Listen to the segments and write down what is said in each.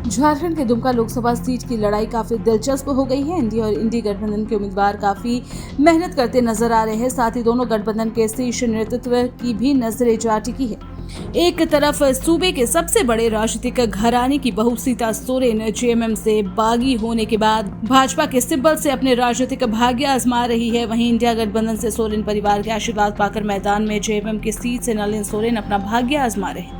झारखंड के दुमका लोकसभा सीट की लड़ाई काफी दिलचस्प हो गई है। इंडिया और इंडी गठबंधन के उम्मीदवार काफी मेहनत करते नजर आ रहे हैं। साथ ही दोनों गठबंधन के शीर्ष नेतृत्व की भी नजरें जा टिकी है। एक तरफ सूबे के सबसे बड़े राजनीतिक घराने की बहू सीता सोरेन जेएमएम से बागी होने के बाद भाजपा के सिब्बल से अपने राजनीतिक भाग्य आजमा रही है। वहीं इंडिया गठबंधन से सोरेन परिवार के आशीर्वाद पाकर मैदान में जेएमएम की सीट से नलिन सोरेन अपना भाग्य आजमा रहे हैं।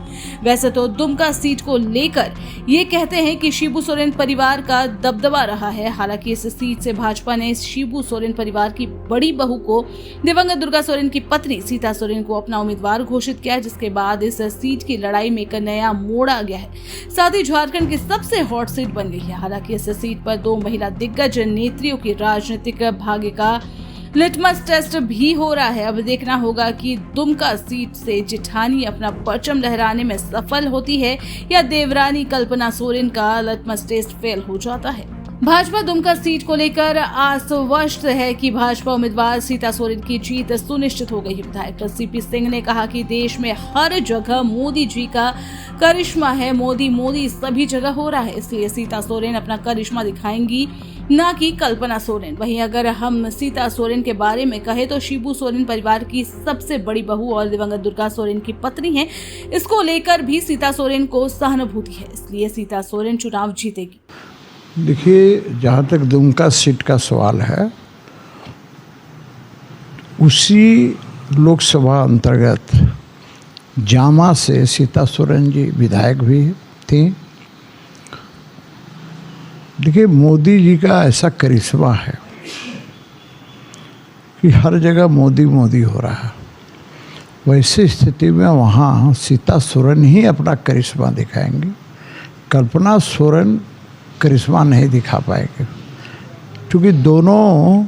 वैसे तो दुमका सीट को लेकर ये कहते हैं कि शिबू सोरेन परिवार का दबदबा रहा है। हालांकि इस सीट से भाजपा ने शिबू सोरेन परिवार की बड़ी बहू को दिवंगत दुर्गा सोरेन की पत्नी सीता सोरेन को अपना उम्मीदवार घोषित किया, जिसके बाद इस सीट की लड़ाई में एक नया मोड़ आ गया है। साथ ही झारखंड की सबसे हॉट सीट बन गई है। हालांकि इस सीट पर दो महिला दिग्गज नेत्रियों की राजनीतिक भाग्य का लिटमस टेस्ट भी हो रहा है। अब देखना होगा कि दुमका सीट से जेठानी अपना परचम लहराने में सफल होती है या देवरानी कल्पना सोरेन का लिटमस टेस्ट फेल हो जाता है। भाजपा दुमका सीट को लेकर आश्वस्त है कि भाजपा उम्मीदवार सीता सोरेन की जीत सुनिश्चित हो गई है। विधायक सीपी सिंह ने कहा कि देश में हर जगह मोदी जी का करिश्मा है। मोदी सभी जगह हो रहा है, इसलिए सीता सोरेन अपना करिश्मा दिखाएंगी, न कि कल्पना सोरेन। वहीं अगर हम सीता सोरेन के बारे में कहें तो शिबू सोरेन परिवार की सबसे बड़ी बहू और दिवंगत दुर्गा सोरेन की पत्नी है। इसको लेकर भी सीता सोरेन को सहानुभूति है, इसलिए सीता सोरेन चुनाव जीतेगी। देखिए, जहाँ तक दुमका सीट का सवाल है, उसी लोकसभा अंतर्गत जामा से सीता सोरेन जी विधायक भी थी। देखिए, मोदी जी का ऐसा करिश्मा है कि हर जगह मोदी हो रहा है। वैसी स्थिति में वहाँ सीता सोरेन ही अपना करिश्मा दिखाएंगी। कल्पना सोरेन करिश्मा नहीं दिखा पाएंगे, क्योंकि दोनों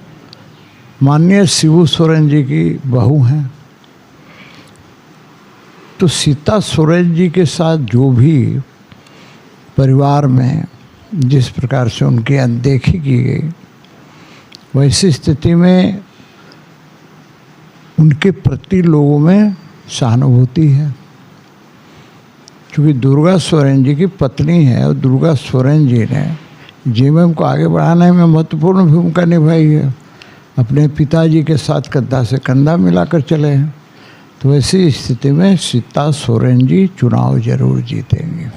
माननीय शिबू सोरेन जी की बहू हैं। तो सीता सोरेन जी के साथ जो भी परिवार में जिस प्रकार से उनकी अनदेखी की गई, वैसी स्थिति में उनके प्रति लोगों में सहानुभूति है, क्योंकि दुर्गा सोरेन जी की पत्नी है और दुर्गा सोरेन जी ने जेएमएम को आगे बढ़ाने में महत्वपूर्ण भूमिका निभाई है। अपने पिताजी के साथ कंधा से कंधा मिलाकर चले हैं। तो ऐसी स्थिति में सीता सोरेन जी चुनाव जरूर जीतेंगे।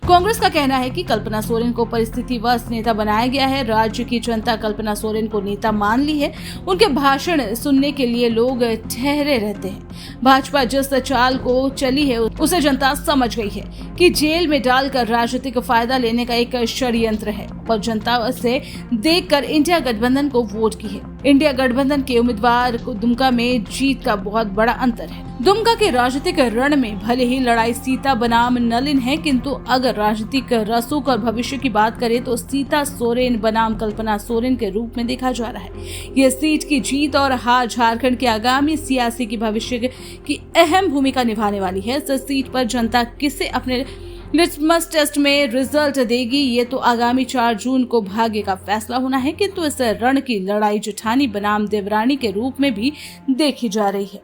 कांग्रेस का कहना है कि कल्पना सोरेन को परिस्थितिवश नेता बनाया गया है। राज्य की जनता कल्पना सोरेन को नेता मान ली है। उनके भाषण सुनने के लिए लोग ठहरे रहते हैं। भाजपा जिस चाल को चली है उसे जनता समझ गई है कि जेल में डालकर राजनीतिक फायदा लेने का एक षड्यंत्र है, पर जनता से देखकर इंडिया गठबंधन को वोट की है। इंडिया गठबंधन के उम्मीदवार को दुमका में जीत का बहुत बड़ा अंतर है। दुमका के राजनीतिक रण में भले ही लड़ाई सीता बनाम नलिन है, किंतु अगर राजनीतिक रसूख और भविष्य की बात करें तो सीता सोरेन बनाम कल्पना सोरेन के रूप में देखा जा रहा है। यह सीट की जीत और हार झारखंड के आगामी सियासी की भविष्य की अहम भूमिका निभाने वाली है। इस सीट पर जनता किसे अपने लिटमस टेस्ट में रिजल्ट देगी, ये तो आगामी 4 जून को भाग्य का फैसला होना है। किंतु इस रण की लड़ाई जेठानी बनाम देवरानी के रूप में भी देखी जा रही है।